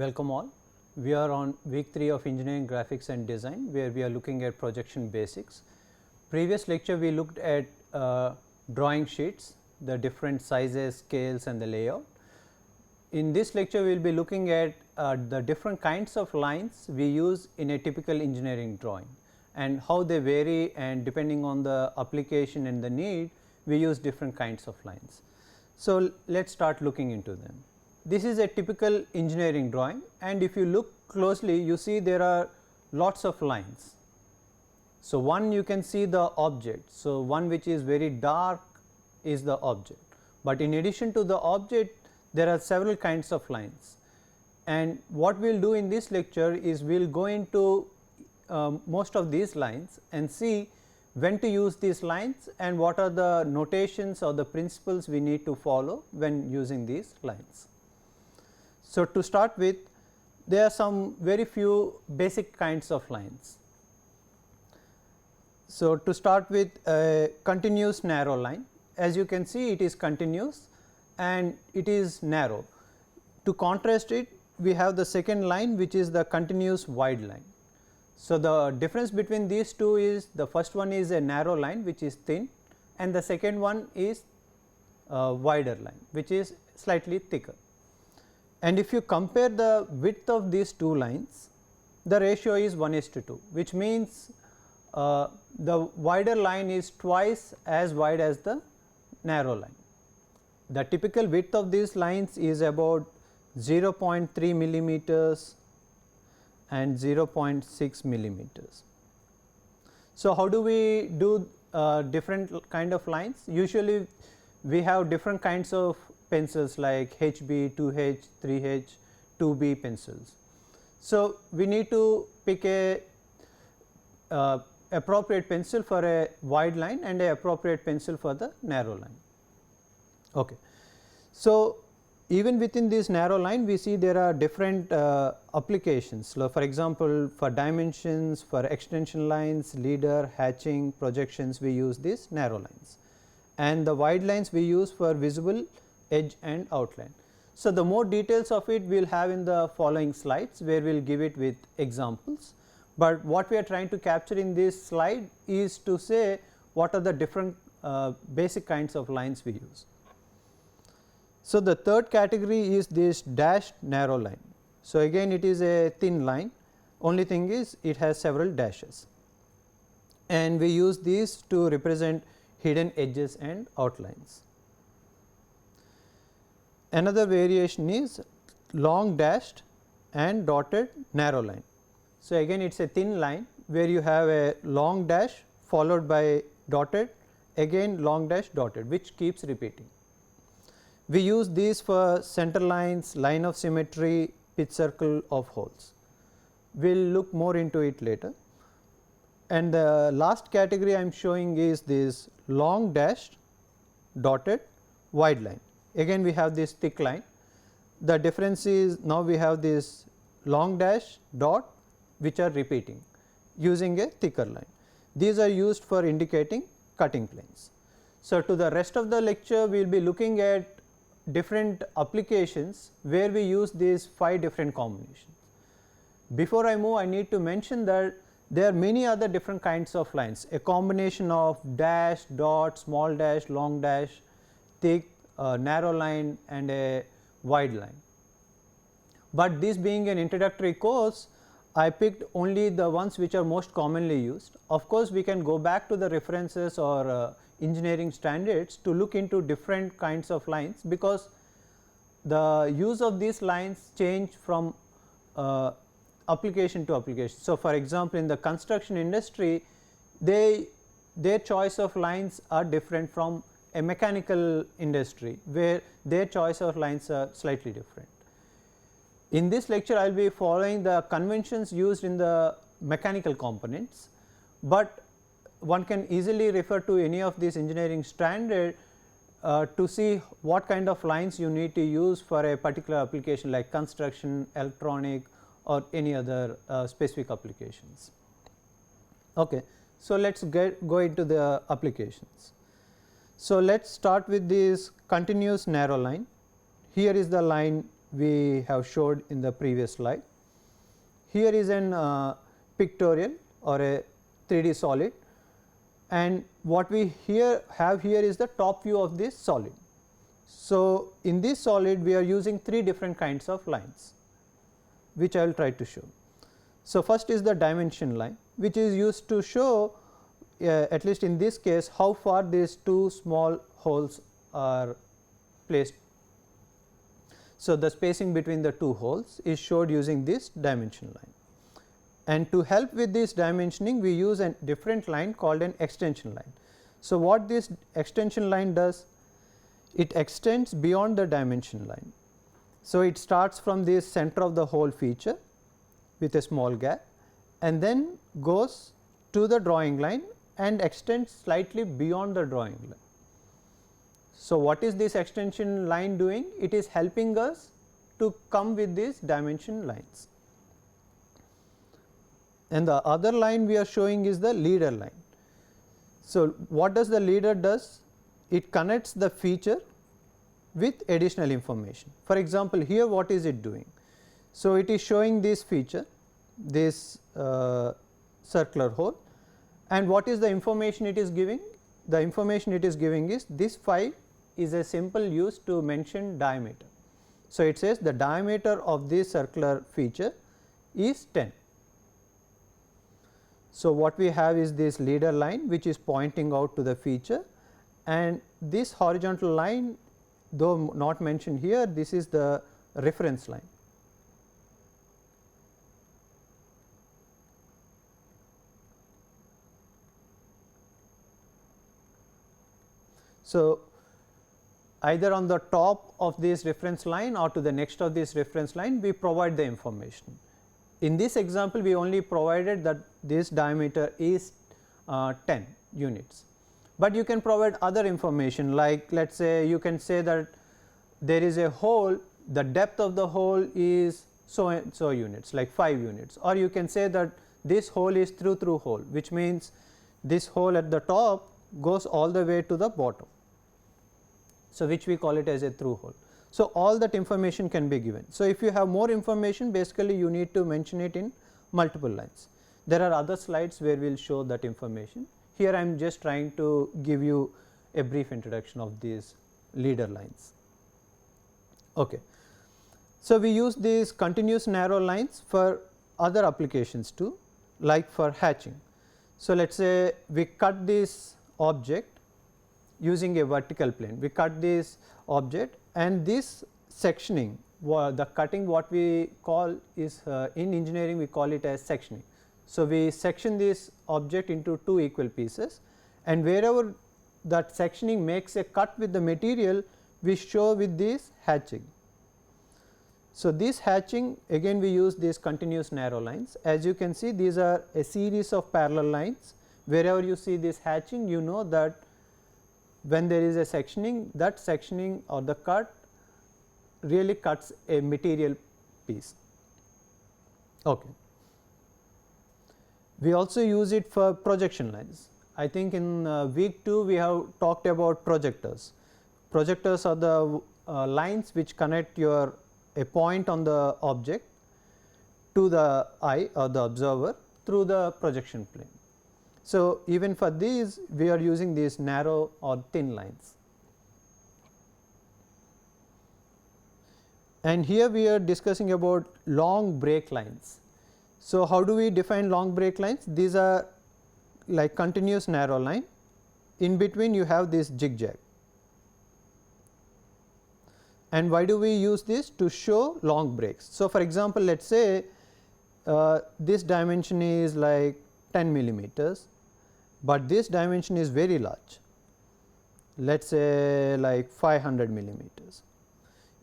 Welcome all. We are on week 3 of engineering graphics and design, where we are looking at projection basics. Previous lecture we looked at drawing sheets, the different sizes, scales and the layout. In this lecture we will be looking at the different kinds of lines we use in a typical engineering drawing and how they vary, and depending on the application and the need we use different kinds of lines. So, let us start looking into them. This is a typical engineering drawing, and if you look closely you see there are lots of lines. So, one you can see the object. So, one which is very dark is the object, but in addition to the object there are several kinds of lines, and what we will do in this lecture is we will go into most of these lines and see when to use these lines and what are the notations or the principles we need to follow when using these lines. So, to start with, there are some very few basic kinds of lines. So, to start with, a continuous narrow line, as you can see it is continuous and it is narrow. To contrast it, we have the second line which is the continuous wide line. So, the difference between these two is the first one is a narrow line which is thin, and the second one is a wider line which is slightly thicker. And if you compare the width of these two lines, the ratio is 1:2, which means the wider line is twice as wide as the narrow line. The typical width of these lines is about 0.3 millimeters and 0.6 millimeters. So, how do we do different kind of lines? Usually we have different kinds of pencils like HB, 2H, 3H, 2B pencils. So, we need to pick a appropriate pencil for a wide line and a appropriate pencil for the narrow line. Okay. So, even within this narrow line we see there are different applications. So, for example, for dimensions, for extension lines, leader, hatching, projections, we use these narrow lines, and the wide lines we use for visible edge and outline. So, the more details of it we will have in the following slides, where we will give it with examples, but what we are trying to capture in this slide is to say what are the different basic kinds of lines we use. So, the third category is this dashed narrow line. So, again it is a thin line, only thing is it has several dashes, and we use these to represent hidden edges and outlines. Another variation is long dashed and dotted narrow line. So, again it is a thin line where you have a long dash followed by dotted, again long dash dotted, which keeps repeating. We use these for center lines, line of symmetry, pitch circle of holes. We will look more into it later. And the last category I am showing is this long dashed dotted wide line. Again we have this thick line. The difference is now we have this long dash dot which are repeating using a thicker line. These are used for indicating cutting planes. So, to the rest of the lecture we will be looking at different applications where we use these 5 different combinations. Before I move, I need to mention that there are many other different kinds of lines, a combination of dash, dot, small dash, long dash, thick, narrow line and a wide line. But this being an introductory course, I picked only the ones which are most commonly used. Of course, we can go back to the references or engineering standards to look into different kinds of lines, because the use of these lines change from application to application. So, for example, in the construction industry their choice of lines are different from a mechanical industry, where their choice of lines are slightly different. In this lecture I will be following the conventions used in the mechanical components, but one can easily refer to any of these engineering standard to see what kind of lines you need to use for a particular application like construction, electronic or any other specific applications. Okay. So, let us go into the applications. So, let us start with this continuous narrow line. Here is the line we have showed in the previous slide. Here is an pictorial or a 3D solid, and what we have here is the top view of this solid. So, in this solid we are using 3 different kinds of lines, which I will try to show. So, first is the dimension line, which is used to show at least in this case how far these 2 small holes are placed. So, the spacing between the 2 holes is showed using this dimension line, and to help with this dimensioning we use a different line called an extension line. So, what this extension line does, it extends beyond the dimension line. So, it starts from the center of the hole feature with a small gap and then goes to the drawing line and extends slightly beyond the drawing line. So, what is this extension line doing? It is helping us to come with these dimension lines. And the other line we are showing is the leader line. So, what does the leader does? It connects the feature with additional information. For example, here what is it doing? So, it is showing this feature, this circular hole, and what is the information it is giving? The information it is giving is this phi is a simple use to mention diameter. So, it says the diameter of this circular feature is 10. So, what we have is this leader line which is pointing out to the feature, and this horizontal line, though not mentioned here, this is the reference line. So, either on the top of this reference line or to the next of this reference line we provide the information. In this example we only provided that this diameter is 10 units, but you can provide other information, like let us say you can say that there is a hole, the depth of the hole is so and so units, like 5 units, or you can say that this hole is through hole, which means this hole at the top goes all the way to the bottom. So, which we call it as a through hole. So, all that information can be given. So, if you have more information, basically you need to mention it in multiple lines. There are other slides where we will show that information. Here I am just trying to give you a brief introduction of these leader lines. Okay. So, we use these continuous narrow lines for other applications too, like for hatching. So, let us say we cut this object using a vertical plane, we cut this object, and this sectioning, the cutting what we call is in engineering we call it as sectioning. So, we section this object into 2 equal pieces, and wherever that sectioning makes a cut with the material we show with this hatching. So, this hatching again we use these continuous narrow lines. As you can see, these are a series of parallel lines. Wherever you see this hatching, you know that when there is a sectioning, that sectioning or the cut really cuts a material piece. Okay. We also use it for projection lines. I think in week 2 we have talked about projectors. Projectors are the lines which connect a point on the object to the eye or the observer through the projection plane. So, even for these we are using these narrow or thin lines. And here we are discussing about long break lines. So, how do we define long break lines? These are like continuous narrow line, in between you have this zigzag. And why do we use this? To show long breaks. So, for example, let us say this dimension is like 10 millimeters, but this dimension is very large, let us say like 500 millimeters.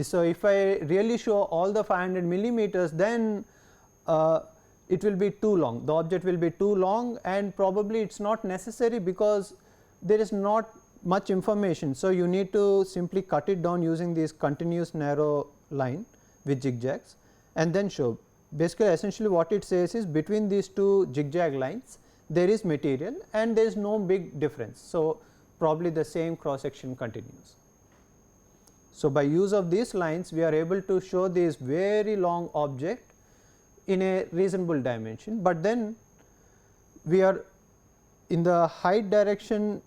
So, if I really show all the 500 millimeters, then it will be too long, the object will be too long, and probably it is not necessary because there is not much information. So, you need to simply cut it down using this continuous narrow line with zigzags and then show. Basically, essentially what it says is between these 2 zigzag lines there is material and there is no big difference. So, probably the same cross section continues. So, by use of these lines we are able to show this very long object in a reasonable dimension, but then we are in the height direction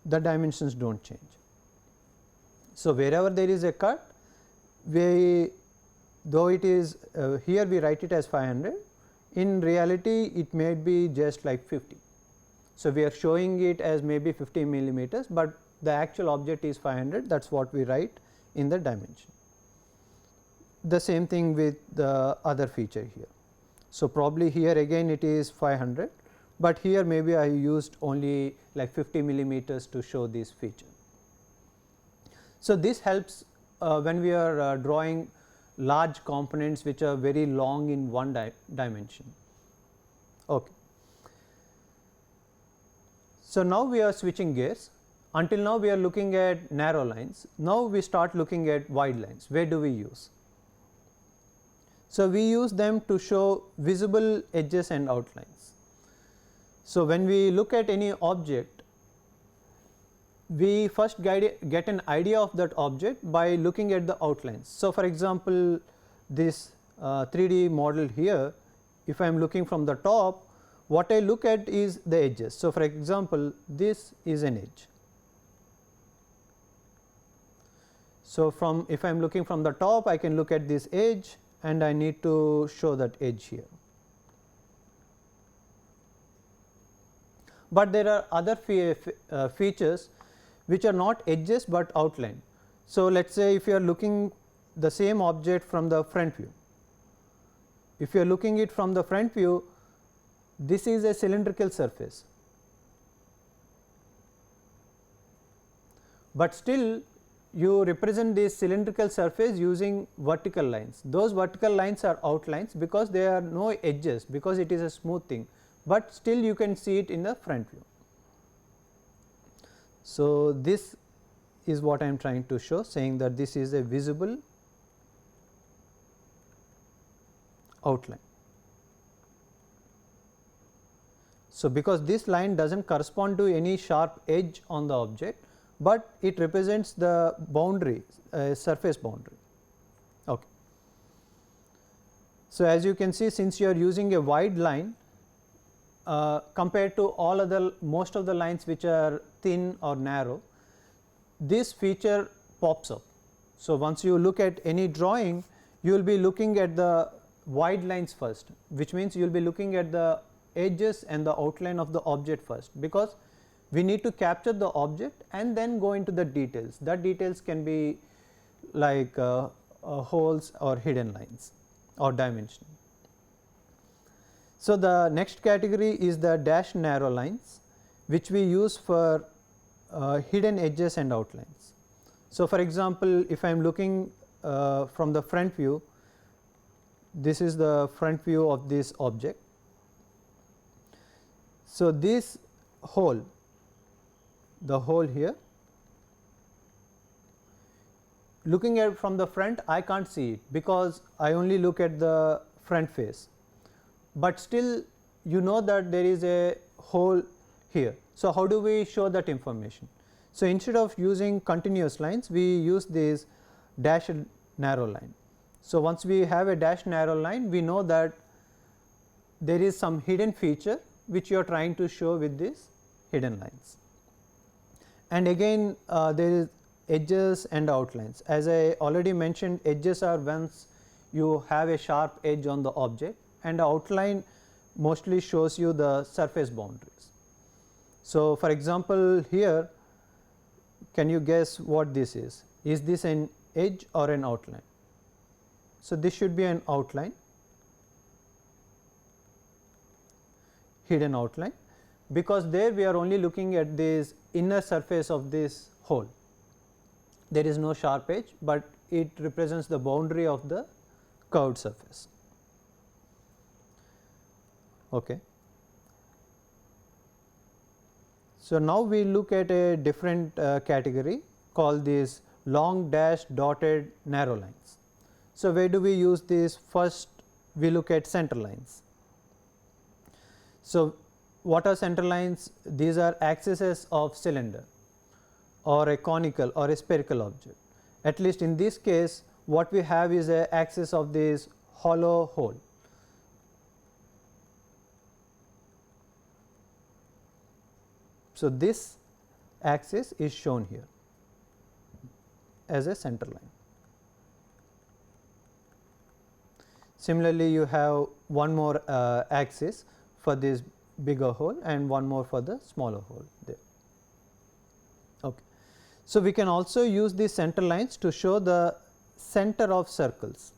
the dimensions do not change. So, wherever there is a cut, we though it is here we write it as 500, in reality it may be just like 50. So, we are showing it as maybe 50 millimeters, but the actual object is 500, that is what we write in the dimension. The same thing with the other feature here. So, probably here again it is 500, but here maybe I used only like 50 millimeters to show this feature. So, this helps when we are drawing large components which are very long in one dimension. Okay. So, now we are switching gears. Until now we are looking at narrow lines, now we start looking at wide lines. Where do we use? So, we use them to show visible edges and outlines. So, when we look at any object, we first get an idea of that object by looking at the outlines. So, for example, this 3D model here, if I am looking from the top, what I look at is the edges. So, for example, this is an edge. So, if I am looking from the top, I can look at this edge and I need to show that edge here. But there are other features which are not edges, but outline. So, let us say if you are looking the same object from the front view, if you are looking it from the front view, this is a cylindrical surface, but still you represent this cylindrical surface using vertical lines. Those vertical lines are outlines because there are no edges, because it is a smooth thing, but still you can see it in the front view. So, this is what I am trying to show, saying that this is a visible outline. So, because this line does not correspond to any sharp edge on the object, but it represents the boundary, surface boundary. Okay. So, as you can see, since you are using a wide line compared to all other most of the lines which are thin or narrow, this feature pops up. So, once you look at any drawing, you will be looking at the wide lines first, which means you will be looking at the edges and the outline of the object first, because we need to capture the object and then go into the details. That details can be like holes or hidden lines or dimension. So, the next category is the dashed narrow lines, which we use for hidden edges and outlines. So, for example, if I am looking from the front view, this is the front view of this object. So, this hole, the hole here, looking at from the front I can't see it because I only look at the front face, but still you know that there is a hole here. So, how do we show that information? So, instead of using continuous lines, we use this dashed narrow line. So, once we have a dashed narrow line, we know that there is some hidden feature which you are trying to show with these hidden lines. And again there is edges and outlines. As I already mentioned, edges are once you have a sharp edge on the object, and the outline mostly shows you the surface boundaries. So, for example, here can you guess what this is? Is this an edge or an outline? So, this should be an outline, hidden outline, because there we are only looking at this inner surface of this hole. There is no sharp edge, but it represents the boundary of the curved surface. Okay. So, now we look at a different category called these long dashed dotted narrow lines. So, where do we use this? First we look at center lines. So, what are center lines? These are axes of cylinder or a conical or a spherical object, at least in this case what we have is a axis of this hollow hole. So, this axis is shown here as a center line. Similarly, you have one more axis for this bigger hole and one more for the smaller hole there. Okay. So, we can also use these center lines to show the center of circles.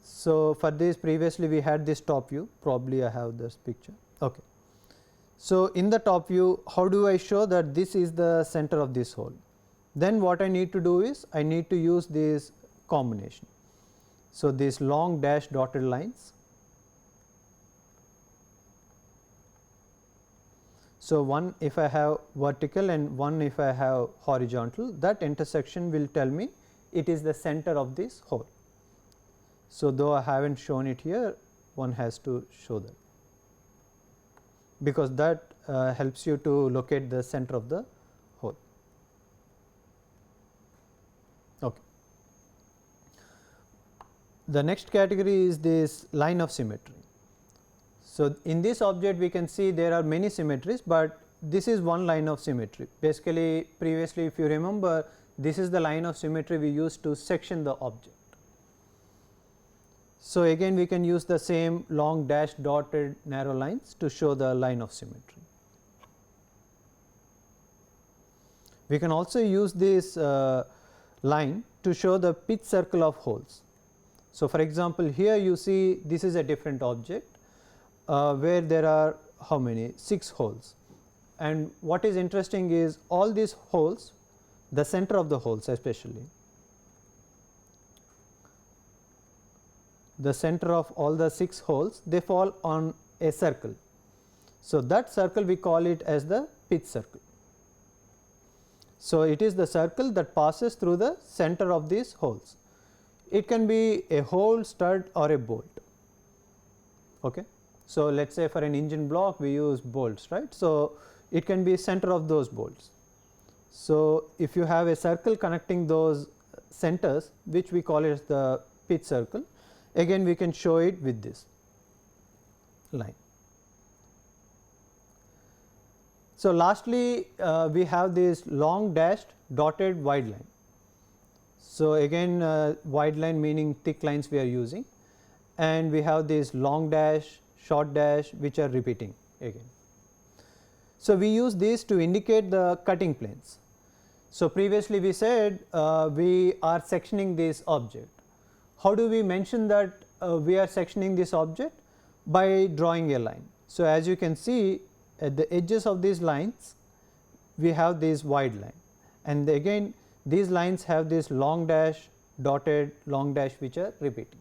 So, for this previously we had this top view, probably I have this picture. Okay. So, in the top view, how do I show that this is the center of this hole? Then what I need to do is I need to use this combination. So, these long dashed dotted lines. So, one if I have vertical and one if I have horizontal, that intersection will tell me it is the center of this hole. So, though I have not shown it here, one has to show that, because that helps you to locate the center of the hole. Okay. The next category is this line of symmetry. So, in this object we can see there are many symmetries, but this is one line of symmetry. Basically, previously if you remember, this is the line of symmetry we used to section the object. So, again we can use the same long dashed dotted narrow lines to show the line of symmetry. We can also use this line to show the pitch circle of holes. So, for example, here you see this is a different object where there are how many 6 holes, and what is interesting is all these holes, the center of the holes especially, the center of all the 6 holes, they fall on a circle. So, that circle we call it as the pitch circle. So, it is the circle that passes through the center of these holes. It can be a hole, stud or a bolt. Okay. So, let us say for an engine block we use bolts, right. So, it can be center of those bolts. So, if you have a circle connecting those centers, which we call it as the pitch circle, again we can show it with this line. So, lastly we have this long dashed dotted wide line. So, again wide line meaning thick lines we are using, and we have this long dash, short dash which are repeating again. So, we use these to indicate the cutting planes. So, previously we said we are sectioning this object. How do we mention that we are sectioning this object? By drawing a line. So, as you can see at the edges of these lines we have this wide line, and again these lines have this long dash, dotted, long dash which are repeating.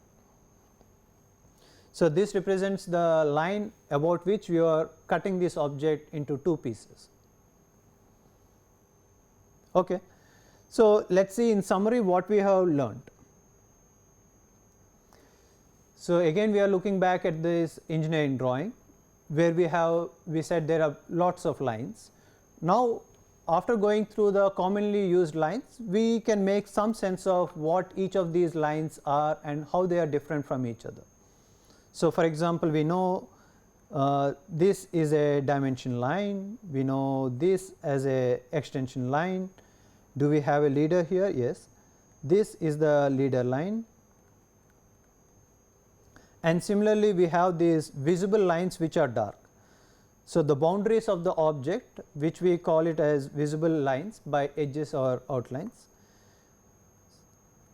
So, this represents the line about which we are cutting this object into 2 pieces. Okay. So, let us see in summary what we have learned. So, again we are looking back at this engineering drawing where we said there are lots of lines. Now, after going through the commonly used lines, we can make some sense of what each of these lines are and how they are different from each other. So, for example, we know this is a dimension line, we know this as a extension line. Do we have a leader here? Yes, this is the leader line. And similarly, we have these visible lines which are dark. So, the boundaries of the object, which we call it as visible lines by edges or outlines,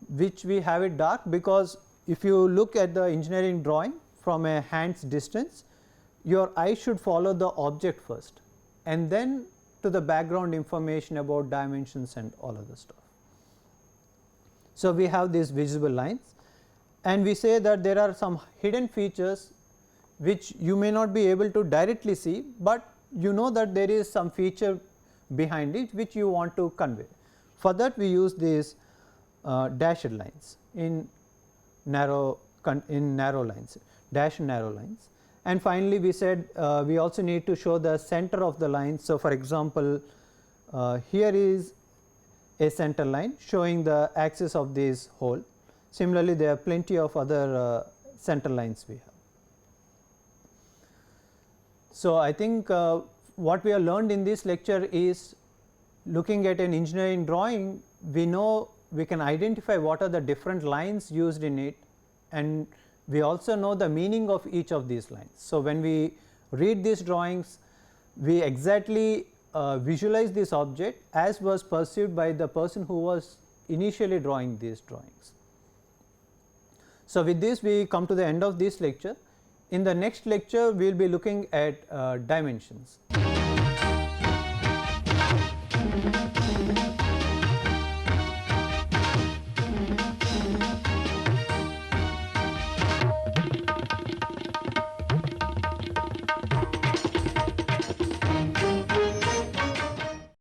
which we have it dark because if you look at the engineering drawing from a hand's distance, your eye should follow the object first and then to the background information about dimensions and all other stuff. So, we have these visible lines, and we say that there are some hidden features which you may not be able to directly see, but you know that there is some feature behind it which you want to convey. For that we use these dashed lines in narrow lines, dashed narrow lines. And finally, we said we also need to show the center of the line. So, for example, here is a center line showing the axis of this hole. Similarly, there are plenty of other center lines we have. So, I think what we have learned in this lecture is, looking at an engineering drawing, we know we can identify what are the different lines used in it, and we also know the meaning of each of these lines. So, when we read these drawings, we exactly visualize this object as was perceived by the person who was initially drawing these drawings. So, with this we come to the end of this lecture. In the next lecture, we will be looking at dimensions.